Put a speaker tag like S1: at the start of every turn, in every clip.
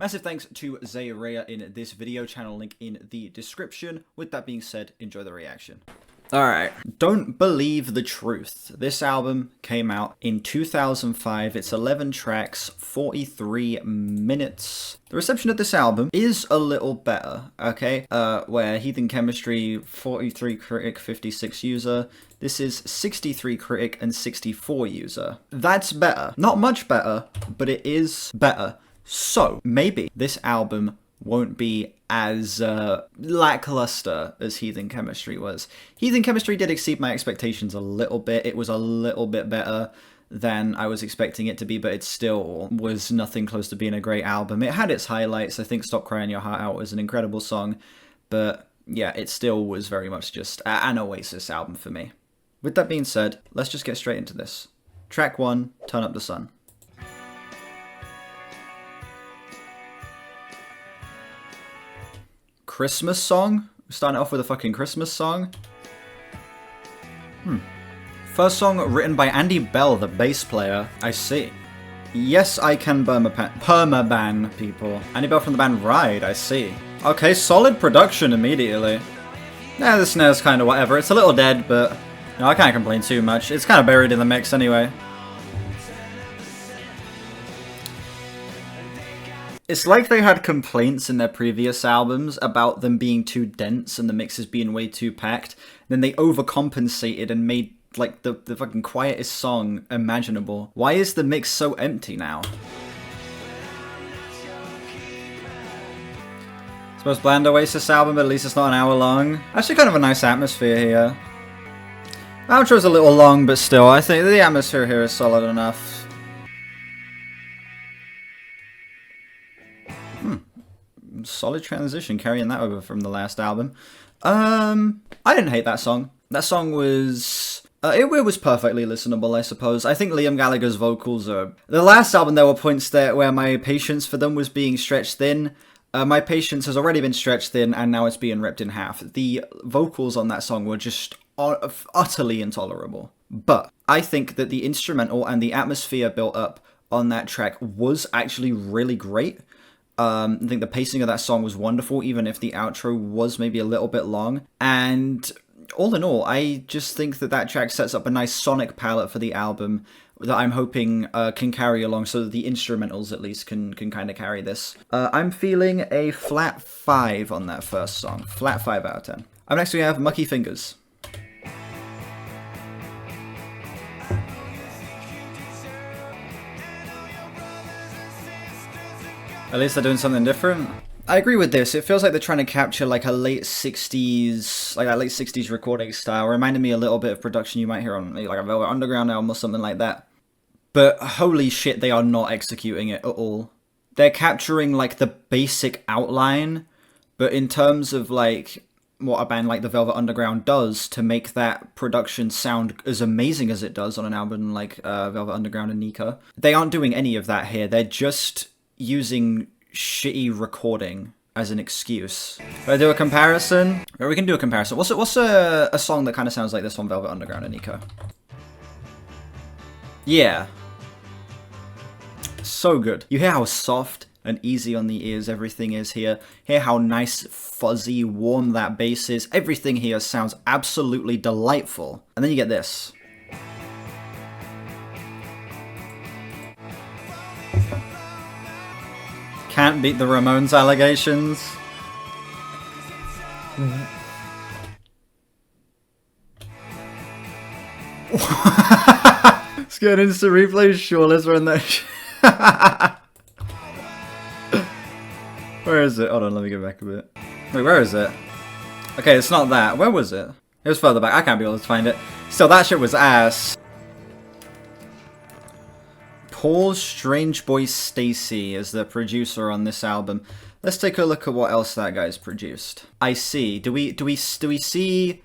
S1: Massive thanks to Zayarea in this video, channel link in the description. With that being said, enjoy the reaction. Alright, don't believe the truth. This album came out in 2005. It's 11 tracks, 43 minutes. The reception of this album is a little better, okay? Where Heathen Chemistry, 43 critic, 56 user. This is 63 critic and 64 user. That's better. Not much better, but it is better. So, maybe this album won't be as lackluster as Heathen Chemistry was. Heathen Chemistry did exceed my expectations a little bit. It was a little bit better than I was expecting it to be, but it still was nothing close to being a great album. It had its highlights. I think Stop Crying Your Heart Out was an incredible song, but yeah, it still was very much just an Oasis album for me. With that being said, let's just get straight into this. Track 1, Turn Up the Sun. Christmas song? We're starting off with a fucking Christmas song? First song written by Andy Bell, the bass player. I see. Yes, I can perma-ban people. Andy Bell from the band Ride, I see. Okay, solid production immediately. Nah, the snare's kind of whatever. It's a little dead, but no, I can't complain too much. It's kind of buried in the mix anyway. It's like they had complaints in their previous albums about them being too dense and the mixes being way too packed. Then they overcompensated and made like the fucking quietest song imaginable. Why is the mix so empty now? It's the most bland Oasis album, but at least it's not an hour long. Actually kind of a nice atmosphere here. The outro's a little long, but still, I think the atmosphere here is solid enough. Solid transition, carrying that over from the last album. I didn't hate that song. That song was... it was perfectly listenable, I suppose. I think Liam Gallagher's vocals are... The last album, there were points there where my patience for them was being stretched thin. My patience has already been stretched thin, and now it's being ripped in half. The vocals on that song were just utterly intolerable. But I think that the instrumental and the atmosphere built up on that track was actually really great. I think the pacing of that song was wonderful, even if the outro was maybe a little bit long. And all in all, I just think that that track sets up a nice sonic palette for the album that I'm hoping can carry along, so that the instrumentals at least can kind of carry this. I'm feeling a flat 5 on that first song. Flat 5 out of 10. Up next we have Mucky Fingers. At least they're doing something different. I agree with this. It feels like they're trying to capture like a late 60s, like that late 60s recording style. Reminded me a little bit of production you might hear on like a Velvet Underground album or something like that. But holy shit, they are not executing it at all. They're capturing like the basic outline, but in terms of like what a band like the Velvet Underground does to make that production sound as amazing as it does on an album like Velvet Underground and Nika, they aren't doing any of that here. They're just using shitty recording as an excuse. Can I do a comparison? Or we can do a comparison. What's a song that kind of sounds like this on Velvet Underground and Nico? Yeah. So good. You hear how soft and easy on the ears everything is here. Hear how nice, fuzzy, warm that bass is. Everything here sounds absolutely delightful. And then you get this. Can't beat the Ramones allegations. Let's get instant replay. Sure, let's run that. Where is it? Hold on, let me go back a bit. Wait, where is it? Okay, it's not that. Where was it? It was further back. I can't be able to find it. Still, that shit was ass. Paul Strangeboy Stacy is the producer on this album. Let's take a look at what else that guy's produced. I see. Do we see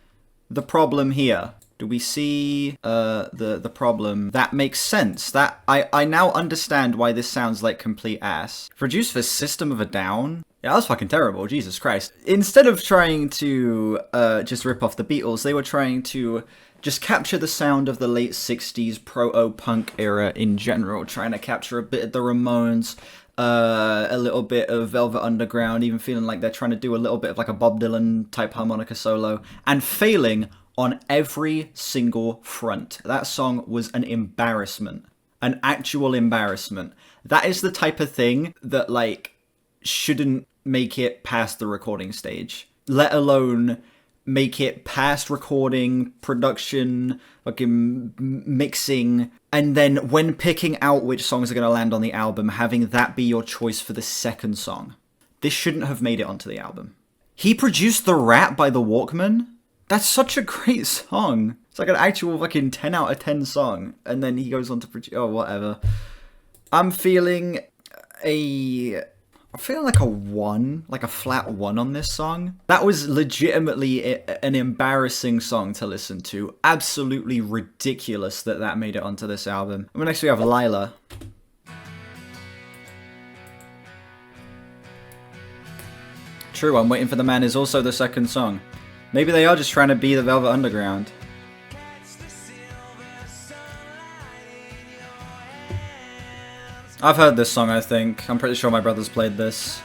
S1: the problem here? Do we see the problem? That makes sense. That I now understand why this sounds like complete ass. Produced for System of a Down? Yeah, that was fucking terrible, Jesus Christ. Instead of trying to just rip off the Beatles, they were trying to just capture the sound of the late 60s proto-punk era in general, trying to capture a bit of the Ramones, a little bit of Velvet Underground, even feeling like they're trying to do a little bit of like a Bob Dylan type harmonica solo, and failing on every single front. That song was an embarrassment. An actual embarrassment. That is the type of thing that, like, shouldn't make it past the recording stage. Let alone make it past recording, production, fucking mixing, and then when picking out which songs are going to land on the album, having that be your choice for the second song. This shouldn't have made it onto the album. He produced The Rat by The Walkmen? That's such a great song. It's like an actual fucking 10 out of 10 song. And then he goes on to produce... Oh, whatever. I'm feeling like a 1, like a flat 1 on this song. That was legitimately an embarrassing song to listen to. Absolutely ridiculous that made it onto this album. And next we have Lyla. True, I'm Waiting for the Man is also the second song. Maybe they are just trying to be the Velvet Underground. I've heard this song, I think. I'm pretty sure my brother's played this.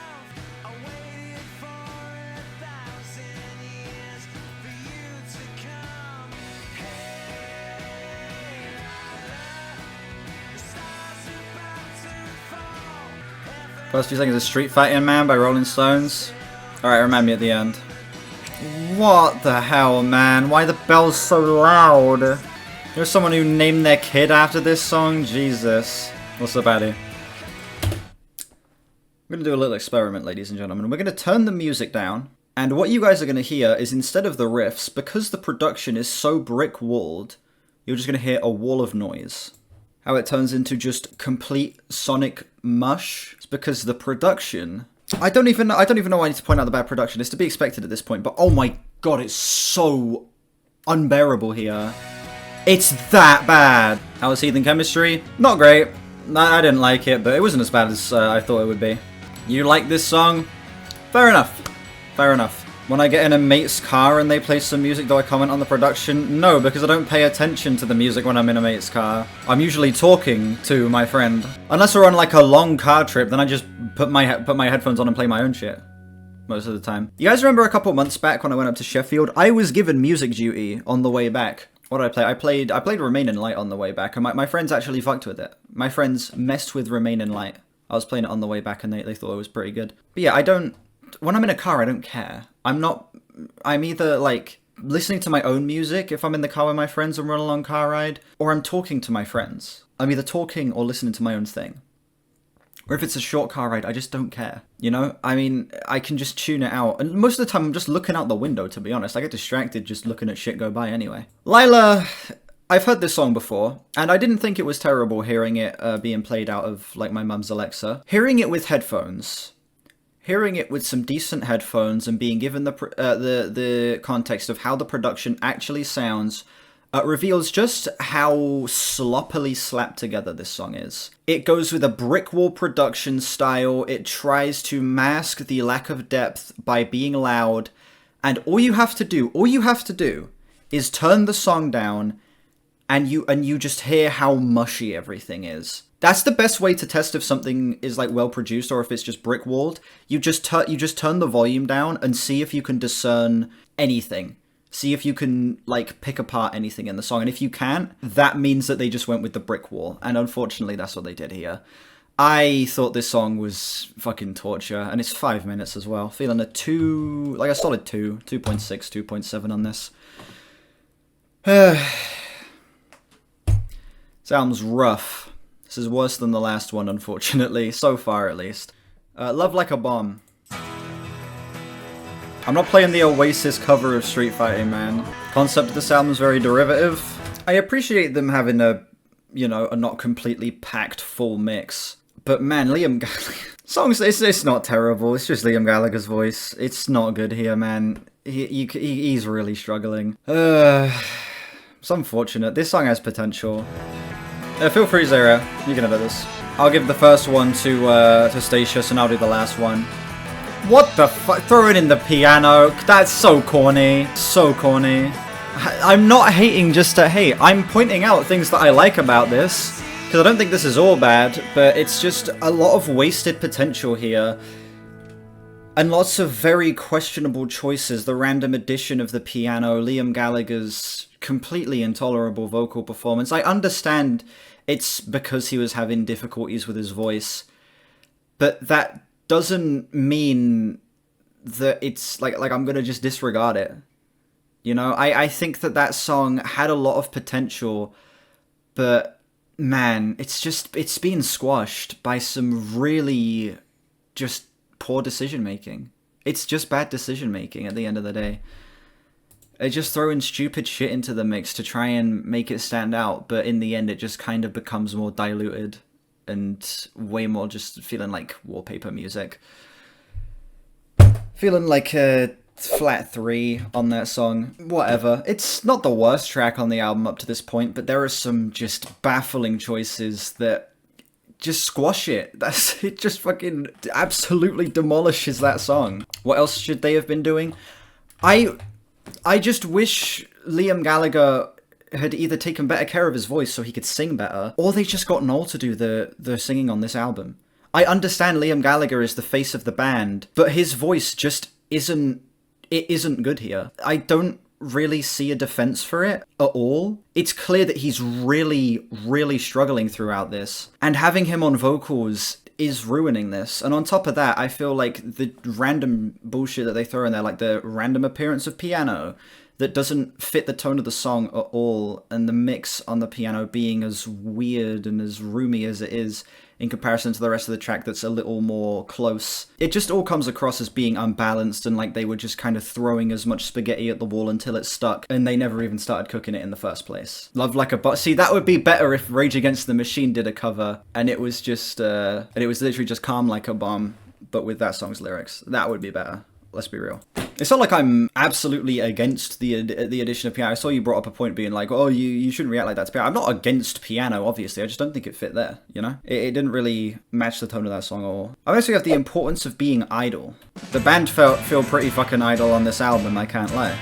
S1: First few seconds of Street Fighting Man by Rolling Stones. Alright, remind me at the end. What the hell, man? Why are the bells so loud? There's someone who named their kid after this song? Jesus. What's up, Addy? We're going to do a little experiment, ladies and gentlemen. We're going to turn the music down, and what you guys are going to hear is, instead of the riffs, because the production is so brick-walled, you're just going to hear a wall of noise. How it turns into just complete sonic mush. It's because the production... I don't even know why I need to point out the bad production. It's to be expected at this point, but oh my god, it's so unbearable here. It's that bad. How was Heathen Chemistry? Not great. I didn't like it, but it wasn't as bad as I thought it would be. You like this song? Fair enough. Fair enough. When I get in a mate's car and they play some music, do I comment on the production? No, because I don't pay attention to the music when I'm in a mate's car. I'm usually talking to my friend. Unless we're on like a long car trip, then I just put my headphones on and play my own shit. Most of the time. You guys remember a couple months back when I went up to Sheffield? I was given music duty on the way back. What did I play? I played Remain in Light on the way back, and my friends actually fucked with it. My friends messed with Remain in Light. I was playing it on the way back and they thought it was pretty good. But yeah, when I'm in a car, I don't care. I'm either like listening to my own music if I'm in the car with my friends and we're on a long car ride, or I'm talking to my friends. I'm either talking or listening to my own thing. Or if it's a short car ride, I just don't care. You know? I mean, I can just tune it out. And most of the time, I'm just looking out the window, to be honest. I get distracted just looking at shit go by anyway. Lyla, I've heard this song before, and I didn't think it was terrible hearing it being played out of, like, my mum's Alexa. Hearing it with headphones, hearing it with some decent headphones, and being given the context of how the production actually sounds, reveals just how sloppily slapped together this song is. It goes with a brick wall production style, it tries to mask the lack of depth by being loud, and all you have to do is turn the song down, and you just hear how mushy everything is. That's the best way to test if something is like well produced or if it's just brick walled. You just turn the volume down and see if you can discern anything. See if you can, like, pick apart anything in the song. And if you can't, that means that they just went with the brick wall. And unfortunately, that's what they did here. I thought this song was fucking torture. And it's 5 minutes as well. Feeling a solid 2. 2.6, 2.7 on this. This album's rough. This is worse than the last one, unfortunately. So far, at least. Love Like a Bomb. I'm not playing the Oasis cover of Street Fighting Man. Concept of this album is very derivative. I appreciate them having a not completely packed full mix. But man, Liam Gallagher... Songs, it's not terrible, it's just Liam Gallagher's voice. It's not good here, man. He's really struggling. It's unfortunate. This song has potential. Feel free, Zara. You can edit this. I'll give the first one to Statius, and I'll do the last one. What the fuck? Throw it in the piano. That's so corny. So corny. I'm not hating just to hate. I'm pointing out things that I like about this. Because I don't think this is all bad, but it's just a lot of wasted potential here. And lots of very questionable choices. The random addition of the piano, Liam Gallagher's completely intolerable vocal performance. I understand it's because he was having difficulties with his voice, but that doesn't mean that it's like I'm gonna just disregard it. You know, I think that song had a lot of potential, but man, it's being squashed by some really just poor decision making. It's just bad decision making at the end of the day. They just throw in stupid shit into the mix to try and make it stand out, but in the end it just kind of becomes more diluted and way more just feeling like wallpaper music. Feeling like a flat 3 on that song. Whatever. It's not the worst track on the album up to this point, but there are some just baffling choices that just squash it. It just fucking absolutely demolishes that song. What else should they have been doing? I just wish Liam Gallagher had either taken better care of his voice so he could sing better, or they just got Noel to do the singing on this album. I understand Liam Gallagher is the face of the band, but his voice just isn't good here. I don't really see a defense for it at all. It's clear that he's really, really struggling throughout this, and having him on vocals is ruining this. And on top of that, I feel like the random bullshit that they throw in there, like the random appearance of piano that doesn't fit the tone of the song at all, and the mix on the piano being as weird and as roomy as it is in comparison to the rest of the track that's a little more close. It just all comes across as being unbalanced and like they were just kind of throwing as much spaghetti at the wall until it stuck, and they never even started cooking it in the first place. Love Like a Bot. See, that would be better if Rage Against the Machine did a cover and it was just, and it was literally just Calm Like a Bomb, but with that song's lyrics. That would be better. Let's be real. It's not like I'm absolutely against the addition of piano. I saw you brought up a point being like, oh, you shouldn't react like that to piano. I'm not against piano, obviously. I just don't think it fit there, you know? It didn't really match the tone of that song at all. I also have the importance of being idle. The band feel pretty fucking idle on this album, I can't lie.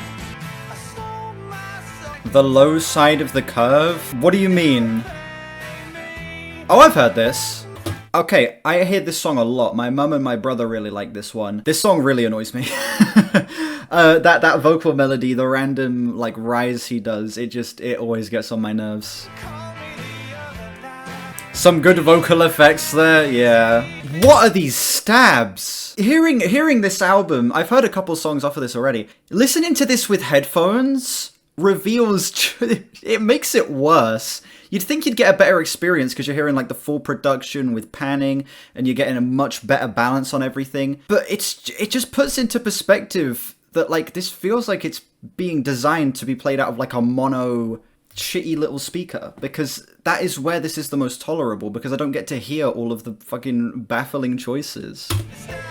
S1: The low side of the curve? What do you mean? Oh, I've heard this. Okay, I hear this song a lot. My mum and my brother really like this one. This song really annoys me. That vocal melody, the random like rise he does, it always gets on my nerves. Some good vocal effects there, yeah. What are these stabs? Hearing this album, I've heard a couple songs off of this already. Listening to this with headphones reveals, it makes it worse. You'd think you'd get a better experience because you're hearing like the full production with panning and you're getting a much better balance on everything. But it just puts into perspective that like this feels like it's being designed to be played out of like a mono shitty little speaker, because that is where this is the most tolerable, because I don't get to hear all of the fucking baffling choices.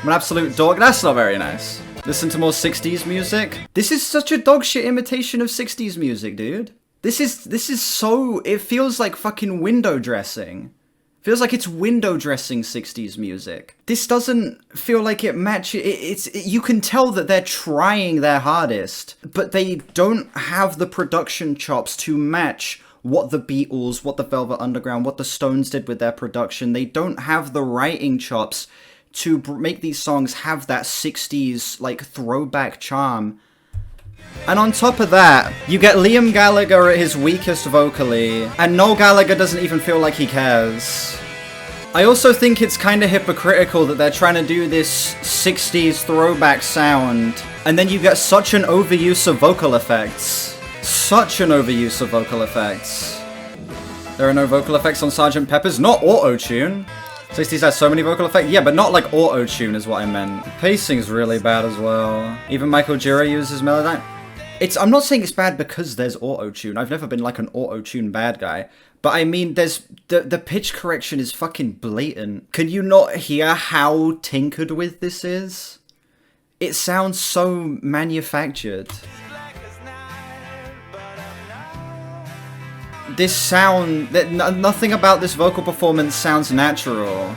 S1: I'm an absolute dog. That's not very nice. Listen to more 60s music. This is such a dog shit imitation of 60s music, dude. This is so, it feels like fucking window dressing. Feels like it's window dressing 60s music. This doesn't feel like it matches, you can tell that they're trying their hardest, but they don't have the production chops to match what the Beatles, what the Velvet Underground, what the Stones did with their production. They don't have the writing chops to make these songs have that 60s like throwback charm. And on top of that, you get Liam Gallagher at his weakest vocally, and Noel Gallagher doesn't even feel like he cares. I also think it's kind of hypocritical that they're trying to do this 60s throwback sound, and then you get such an overuse of vocal effects. Such an overuse of vocal effects. There are no vocal effects on Sgt. Pepper's, not auto-tune. 60s has so many vocal effects. Yeah, but not like auto-tune is what I meant. The pacing's really bad as well. Even Michael Gira uses Melodyne. I'm not saying it's bad because there's auto-tune. I've never been like an auto-tune bad guy. But I mean, there's the pitch correction is fucking blatant. Can you not hear how tinkered with this is? It sounds so manufactured. This sound, nothing about this vocal performance sounds natural.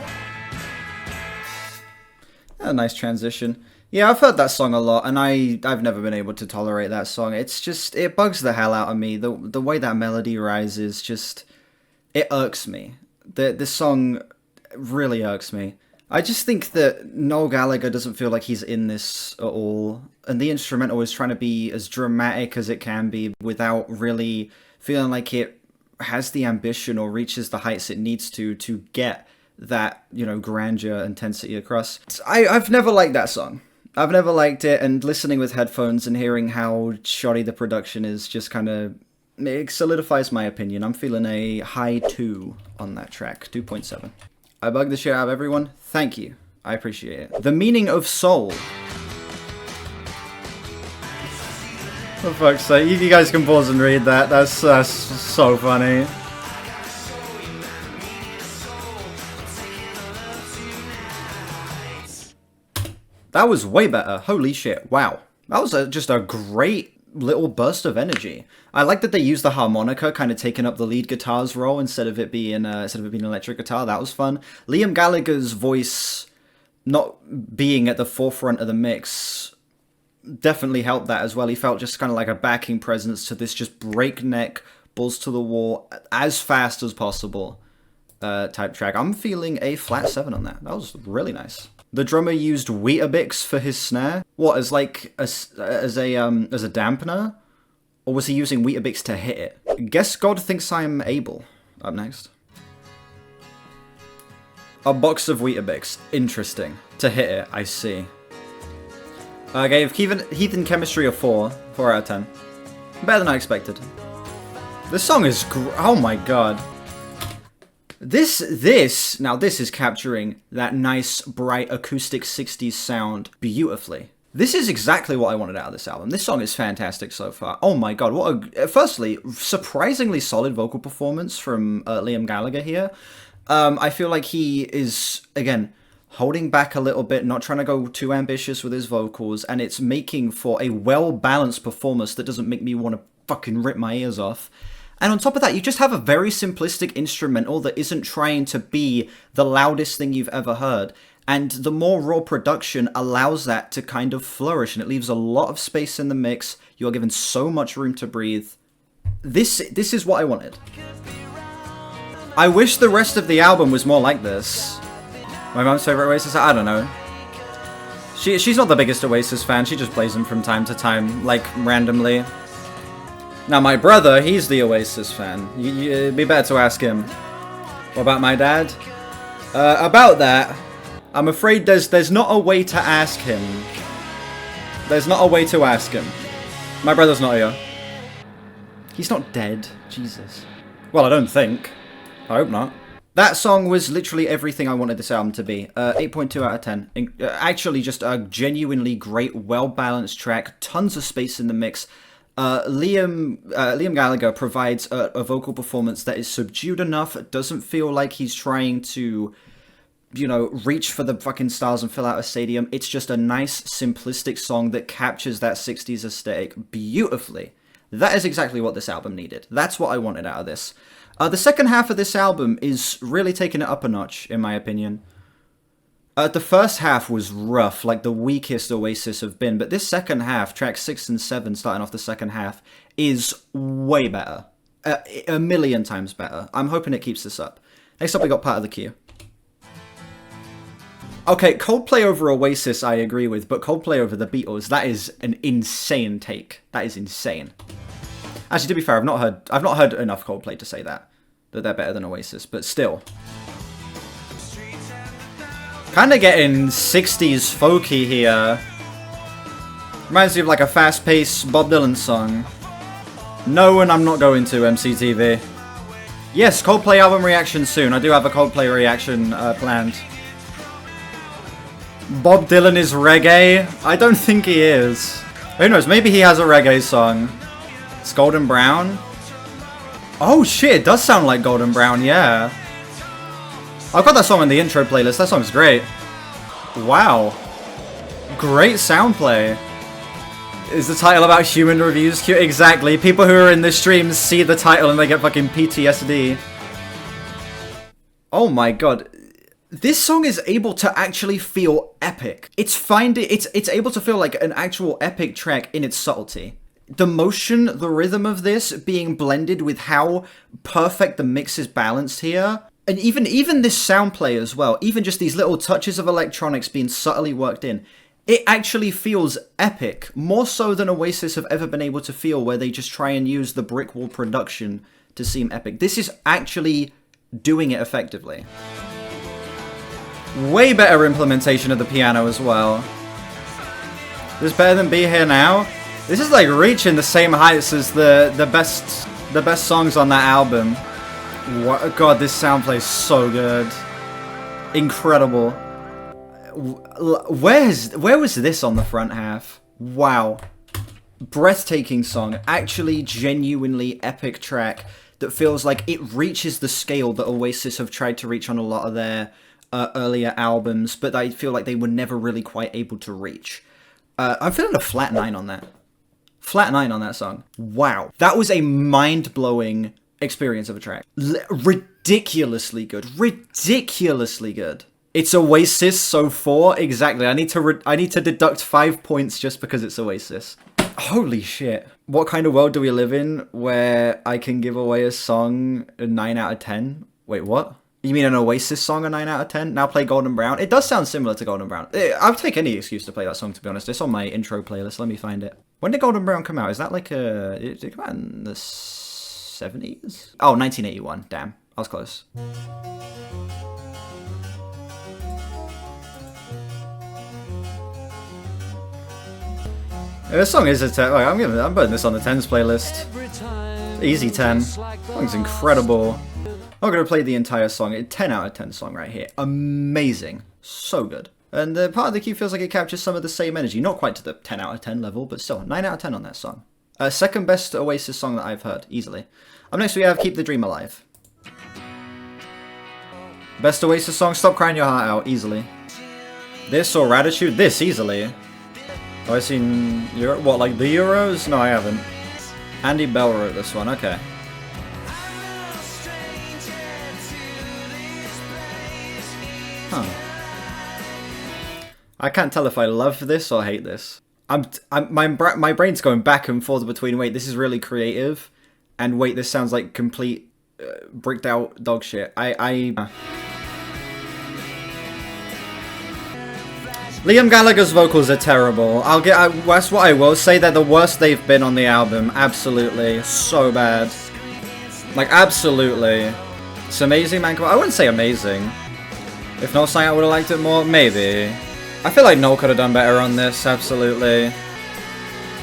S1: A nice transition. Yeah, I've heard that song a lot, and I've never been able to tolerate that song. It's just, it bugs the hell out of me. The way that melody rises, just, it irks me. This song really irks me. I just think that Noel Gallagher doesn't feel like he's in this at all, and the instrumental is trying to be as dramatic as it can be without really feeling like it has the ambition or reaches the heights it needs to get that, you know, grandeur intensity across. I've never liked that song. I've never liked it, and listening with headphones and hearing how shoddy the production is just kind of, it solidifies my opinion. I'm feeling a high 2 on that track, 2.7. I bugged the shit out of everyone. Thank you. I appreciate it. The Meaning of Soul. For fuck's sake, you guys can pause and read that. That's so funny. That was way better. Holy shit. Wow. That was just a great little burst of energy. I like that they used the harmonica, kind of taking up the lead guitar's role instead of it being electric guitar. That was fun. Liam Gallagher's voice not being at the forefront of the mix definitely helped that as well. He felt just kind of like a backing presence to this just breakneck, balls to the wall, as fast as possible type track. I'm feeling a flat 7 on that. That was really nice. The drummer used Weetabix for his snare. What, as like as a dampener, or was he using Weetabix to hit it? Guess God Thinks I'm Abel. Up next. A box of Weetabix. Interesting. To hit it, I see. I gave Heathen Chemistry a 4 out of 10. Better than I expected. This song is oh my god. This is capturing that nice, bright, acoustic 60s sound beautifully. This is exactly what I wanted out of this album. This song is fantastic so far. Oh my god, what a... Firstly, surprisingly solid vocal performance from Liam Gallagher here. I feel like he is, again, holding back a little bit, not trying to go too ambitious with his vocals, and it's making for a well-balanced performance that doesn't make me want to fucking rip my ears off. And on top of that, you just have a very simplistic instrumental that isn't trying to be the loudest thing you've ever heard. And the more raw production allows that to kind of flourish, and it leaves a lot of space in the mix. You are given so much room to breathe. This is what I wanted. I wish the rest of the album was more like this. My mom's favorite Oasis? I don't know. She's not the biggest Oasis fan. She just plays them from time to time, like, randomly. Now, my brother, he's the Oasis fan. It'd be better to ask him. What about my dad? About that, I'm afraid there's not a way to ask him. There's not a way to ask him. My brother's not here. He's not dead. Jesus. Well, I don't think. I hope not. That song was literally everything I wanted this album to be. 8.2 out of 10. Actually, just a genuinely great, well-balanced track. Tons of space in the mix. Liam Gallagher provides a vocal performance that is subdued enough, doesn't feel like he's trying to, you know, reach for the fucking stars and fill out a stadium. It's just a nice, simplistic song that captures that 60s aesthetic beautifully. That is exactly what this album needed. That's what I wanted out of this. The second half of this album is really taking it up a notch, in my opinion. The first half was rough, like the weakest Oasis have been, but this second half, tracks 6 and 7, starting off the second half, is way better. A million times better. I'm hoping it keeps this up. Next up, we got Part of the Queue. Okay, Coldplay over Oasis, I agree with, but Coldplay over the Beatles, that is an insane take. That is insane. Actually, to be fair, I've not heard enough Coldplay to say that they're better than Oasis, but still. Kind of getting 60s folky here. Reminds me of like a fast-paced Bob Dylan song. No, and I'm not going to MCTV. Yes, Coldplay album reaction soon. I do have a Coldplay reaction planned. Bob Dylan is reggae? I don't think he is. Who knows, maybe he has a reggae song. It's Golden Brown? Oh shit, it does sound like Golden Brown, yeah. I've got that song in the intro playlist. That song's great. Wow. Great sound play. Is the title about human reviews cute? Exactly. People who are in the stream see the title and they get fucking PTSD. Oh my god. This song is able to actually feel epic. It's able to feel like an actual epic track in its subtlety. The motion, the rhythm of this being blended with how perfect the mix is balanced here. And even this sound play as well, even just these little touches of electronics being subtly worked in, it actually feels epic, more so than Oasis have ever been able to feel, where they just try and use the brick wall production to seem epic. This is actually doing it effectively. Way better implementation of the piano as well. This is better than Be Here Now. This is like reaching the same heights as the best songs on that album. What, God, this sound plays so good. Incredible. Where was this on the front half? Wow. Breathtaking song. Actually genuinely epic track that feels like it reaches the scale that Oasis have tried to reach on a lot of their earlier albums, but I feel like they were never really quite able to reach. I'm feeling a flat 9 on that. Flat 9 on that song. Wow. That was a mind-blowing experience of a track. Ridiculously good. Ridiculously good. It's Oasis, so 4. Exactly. I need to deduct 5 points just because it's Oasis. Holy shit. What kind of world do we live in where I can give away a song a 9 out of 10? Wait, what? You mean an Oasis song a 9 out of 10? Now play Golden Brown? It does sound similar to Golden Brown. I'll take any excuse to play that song, to be honest. It's on my intro playlist. Let me find it. When did Golden Brown come out? Is that like a... Did it come out in the 70s? Oh, 1981. Damn. I was close. This song is a 10. Like, I'm putting this on the 10s playlist. Easy 10. Song's incredible. I'm going to play the entire song. A 10 out of 10 song right here. Amazing. So good. And part of the key feels like it captures some of the same energy. Not quite to the 10 out of 10 level, but still. 9 out of 10 on that song. Second best Oasis song that I've heard. Easily. Up next we have Keep the Dream Alive. Best Oasis song, Stop Crying Your Heart Out. Easily. This or Raditude? This, easily. Have I seen... What, like the Euros? No, I haven't. Andy Bell wrote this one. Okay. Huh. I can't tell if I love this or hate this. My brain's going back and forth between, wait, this is really creative, and wait, this sounds like complete bricked out dog shit. Liam Gallagher's vocals are terrible. That's what I will say. They're the worst they've been on the album. Absolutely. So bad. Like, absolutely. It's amazing, man. I wouldn't say amazing. If Noel sang, I would have liked it more. Maybe. I feel like Noel could have done better on this. Absolutely.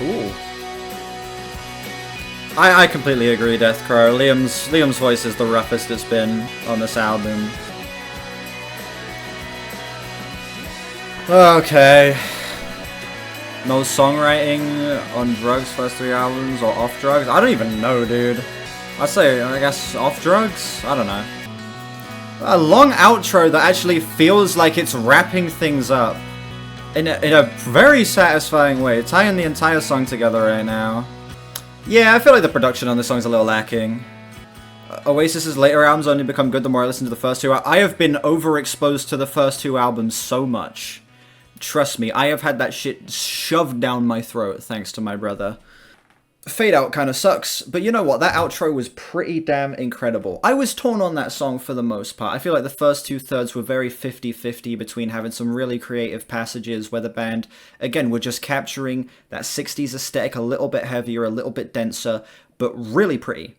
S1: Ooh. I completely agree, Death Crow. Liam's voice is the roughest it's been on this album. Okay. Noel's songwriting on drugs, first 3 albums, or off drugs? I don't even know, dude. I'd say, I guess, off drugs? I don't know. A long outro that actually feels like it's wrapping things up in a very satisfying way, tying the entire song together right now. Yeah, I feel like the production on this song's a little lacking. Oasis's later albums only become good the more I listen to the first 2. I have been overexposed to the first 2 albums so much. Trust me, I have had that shit shoved down my throat thanks to my brother. Fade Out kind of sucks, but you know what? That outro was pretty damn incredible. I was torn on that song for the most part. I feel like the first 2/3 were very 50-50 between having some really creative passages where the band, again, were just capturing that 60s aesthetic a little bit heavier, a little bit denser, but really pretty.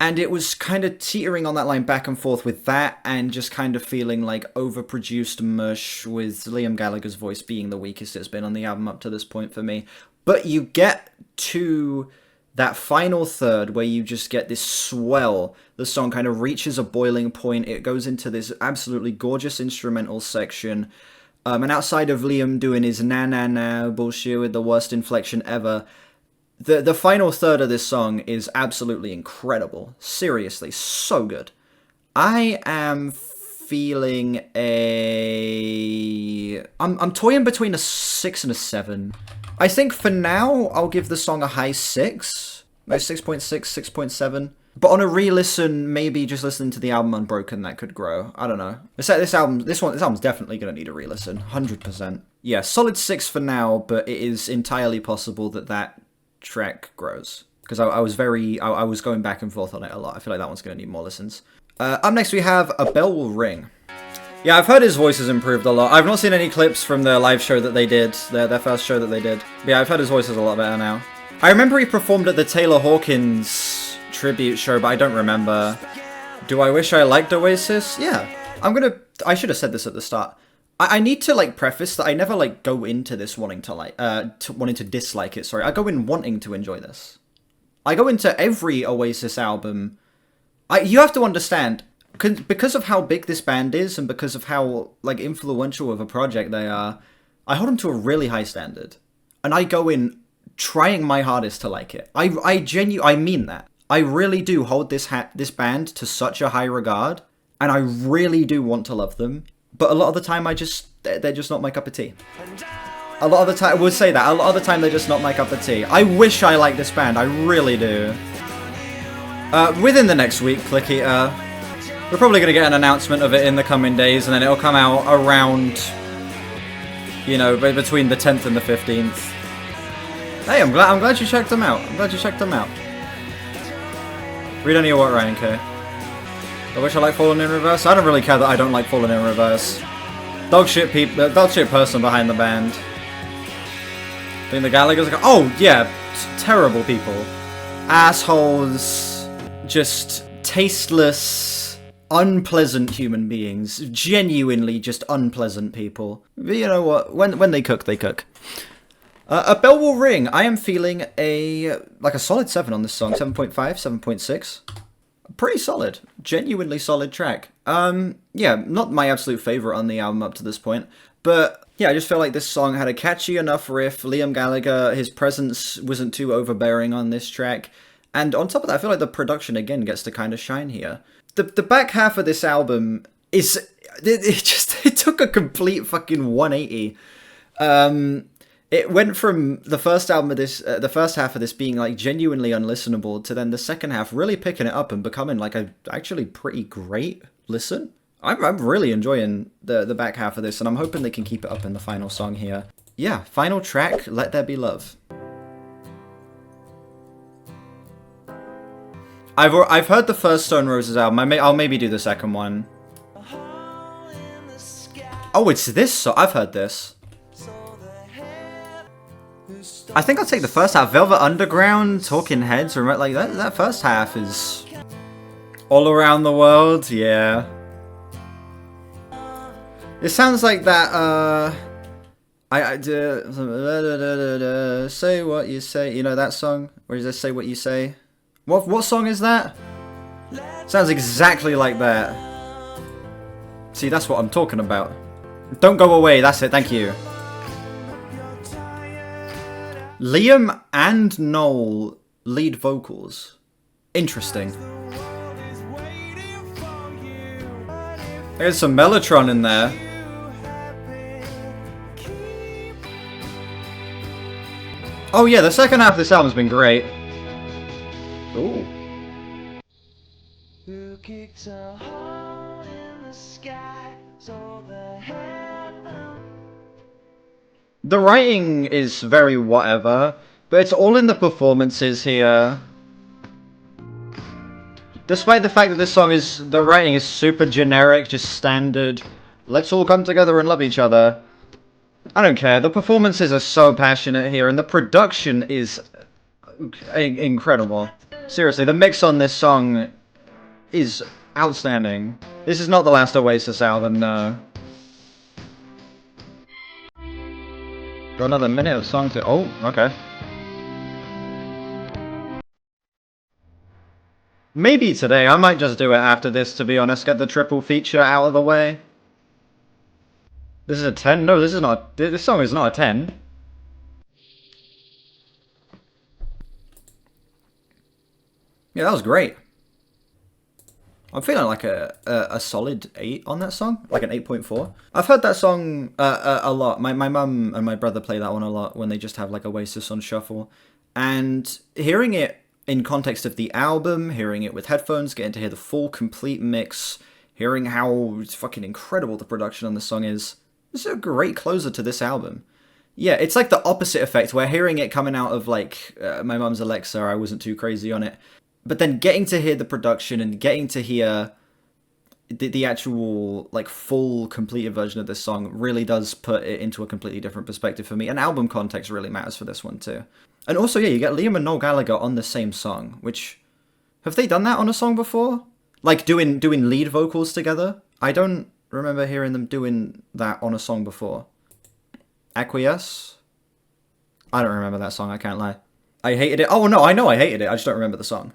S1: And it was kind of teetering on that line back and forth with that, and just kind of feeling like overproduced mush, with Liam Gallagher's voice being the weakest it's been on the album up to this point for me. But you get to that final third where you just get this swell. The song kind of reaches a boiling point. It goes into this absolutely gorgeous instrumental section. And outside of Liam doing his na-na-na bullshit with the worst inflection ever, the final third of this song is absolutely incredible. Seriously, so good. I am feeling I'm toying between a 6 and a 7. I think for now, I'll give the song a high 6. Maybe 6.6, 6.7. But on a re-listen, maybe just listening to the album unbroken, that could grow. I don't know. This album's definitely going to need a re-listen. 100%. Yeah, solid 6 for now, but it is entirely possible that that track grows. Because I was going back and forth on it a lot. I feel like that one's going to need more listens. Up next we have A Bell Will Ring. Yeah, I've heard his voice has improved a lot. I've not seen any clips from the live show that they did, their first show that they did. But yeah, I've heard his voice is a lot better now. I remember he performed at the Taylor Hawkins tribute show, but I don't remember. Do I wish I liked Oasis? Yeah. I should have said this at the start. I need to, like, preface that I never, like, go into this wanting to dislike it, sorry. I go in wanting to enjoy this. I go into every Oasis album. You have to understand, because of how big this band is and because of how, like, influential of a project they are, I hold them to a really high standard. And I go in trying my hardest to like it. I mean that. I really do hold this band to such a high regard, and I really do want to love them. But a lot of the time, they're just not my cup of tea. A lot of the time, I would say that. A lot of the time, they're just not my cup of tea. I wish I liked this band. I really do. Within the next week, Click Eater, we're probably going to get an announcement of it in the coming days, and then it'll come out around, you know, between the 10th and the 15th. Hey, I'm glad you checked them out. I'm glad you checked them out. Read any of what Ryan K. I wish I liked Fallen in Reverse. I don't really care that I don't like Fallen in Reverse. Dog shit person behind the band. I think the Gallagher's like, oh yeah, terrible people. Assholes. Just tasteless, unpleasant human beings. Genuinely just unpleasant people. But you know what? When they cook, they cook. A Bell Will Ring. I am feeling a solid 7 on this song. 7.5, 7.6. Pretty solid. Genuinely solid track. Yeah, not my absolute favorite on the album up to this point. But yeah, I just felt like this song had a catchy enough riff. Liam Gallagher, his presence wasn't too overbearing on this track. And on top of that, I feel like the production again gets to kind of shine here. The back half of this album is... It took a complete fucking 180. It went from the first half of this being like genuinely unlistenable to then the second half really picking it up and becoming like a actually pretty great listen. I'm really enjoying the back half of this, and I'm hoping they can keep it up in the final song here. Yeah, final track, Let There Be Love. I've heard the first Stone Roses album. I'll maybe do the second one. Oh, it's this song. I've heard this. I think I'll take the first half. Velvet Underground, Talking Heads, like that first half is All Around the World, yeah. It sounds like that, say what you say, you know that song? Or is it Say What You Say? What song is that? Sounds exactly like that. See, that's what I'm talking about. Don't go away, that's it, thank you. Liam and Noel lead vocals. Interesting. There's some Mellotron in there. Oh yeah, the second half of this album's been great. Ooh. The writing is very whatever, but it's all in the performances here. Despite the fact that this song the writing is super generic, just standard, let's all come together and love each other. I don't care, the performances are so passionate here, and the production is incredible. Seriously, the mix on this song is outstanding. This is not the last Oasis album, no. Got another minute of song to... Oh, okay. Maybe today. I might just do it after this, to be honest. Get the triple feature out of the way. This is a 10? No, this is not... This song is not a 10. Yeah, that was great. I'm feeling like a solid 8 on that song, like an 8.4. I've heard that song a lot. My mum and my brother play that one a lot when they just have like Oasis on shuffle. And hearing it in context of the album, hearing it with headphones, getting to hear the full complete mix, hearing how fucking incredible the production on the song is, this is a great closer to this album. Yeah, it's like the opposite effect, where hearing it coming out of like my mum's Alexa, I wasn't too crazy on it. But then getting to hear the production and getting to hear the actual, like, full, completed version of this song really does put it into a completely different perspective for me. And album context really matters for this one, too. And also, yeah, you get Liam and Noel Gallagher on the same song, which... Have they done that on a song before? Like, doing lead vocals together? I don't remember hearing them doing that on a song before. Acquiesce? I don't remember that song, I can't lie. I hated it. Oh, no, I know I hated it. I just don't remember the song.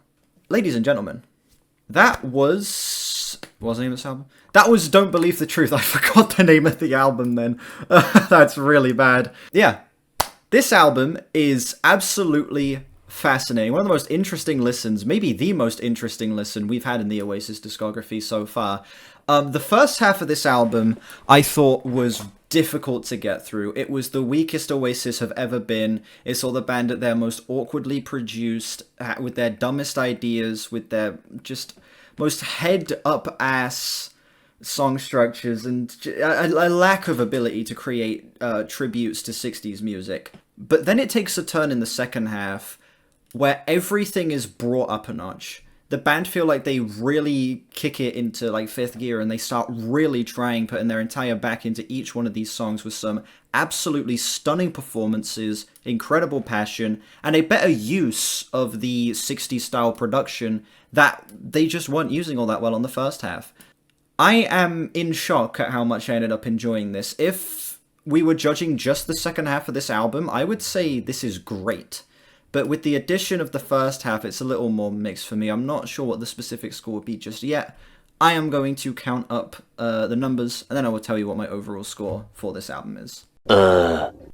S1: Ladies and gentlemen, that was... What was the name of this album? That was Don't Believe the Truth. I forgot the name of the album then. That's really bad. Yeah. This album is absolutely fascinating. One of the most interesting listens, maybe the most interesting listen we've had in the Oasis discography so far. The first half of this album, I thought, was difficult to get through. It was the weakest Oasis have ever been. It saw the band at their most awkwardly produced, with their dumbest ideas, with their just most head-up-ass song structures, and a lack of ability to create tributes to 60s music. But then it takes a turn in the second half, where everything is brought up a notch. The band feel like they really kick it into like fifth gear, and they start really trying, putting their entire back into each one of these songs with some absolutely stunning performances, incredible passion, and a better use of the 60s style production that they just weren't using all that well on the first half. I am in shock at how much I ended up enjoying this. If we were judging just the second half of this album, I would say this is great. But with the addition of the first half, it's a little more mixed for me. I'm not sure what the specific score would be just yet. I am going to count up the numbers, and then I will tell you what my overall score for this album is.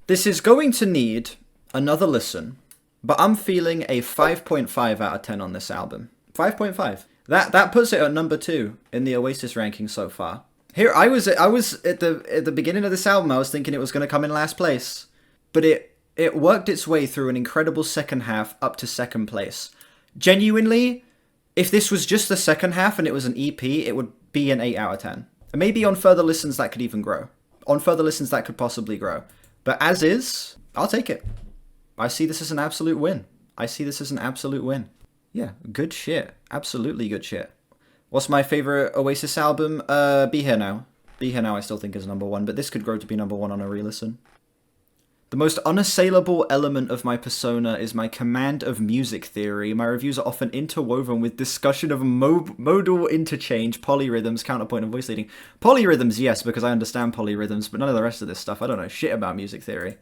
S1: This is going to need another listen, but I'm feeling a 5.5 out of 10 on this album. 5.5. That puts it at number 2 in the Oasis ranking so far. Here, I was at the beginning of this album, I was thinking it was going to come in last place, but it worked its way through an incredible second half up to second place. Genuinely, if this was just the second half and it was an EP, it would be an 8 out of 10. And maybe on further listens that could even grow. On further listens that could possibly grow. But as is, I'll take it. I see this as an absolute win. I see this as an absolute win. Yeah, good shit. Absolutely good shit. What's my favorite Oasis album? Be Here Now. Be Here Now I still think is number 1, but this could grow to be number 1 on a re-listen. The most unassailable element of my persona is my command of music theory. My reviews are often interwoven with discussion of modal interchange, polyrhythms, counterpoint, and voice leading. Polyrhythms, yes, because I understand polyrhythms, but none of the rest of this stuff. I don't know shit about music theory.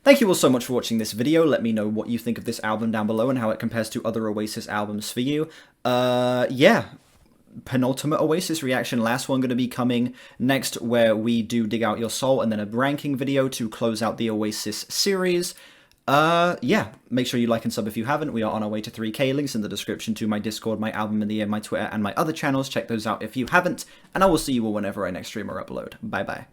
S1: Thank you all so much for watching this video. Let me know what you think of this album down below and how it compares to other Oasis albums for you. Yeah. Penultimate Oasis reaction, last one going to be coming next, where we do Dig Out Your Soul, and then a ranking video to close out the Oasis series. Yeah, make sure you like and sub if you haven't. We are on our way to 3K. Links in the description to my Discord, my Album of the Year, my Twitter, and my other channels. Check those out if you haven't, and I will see you all whenever I next stream or upload. Bye bye.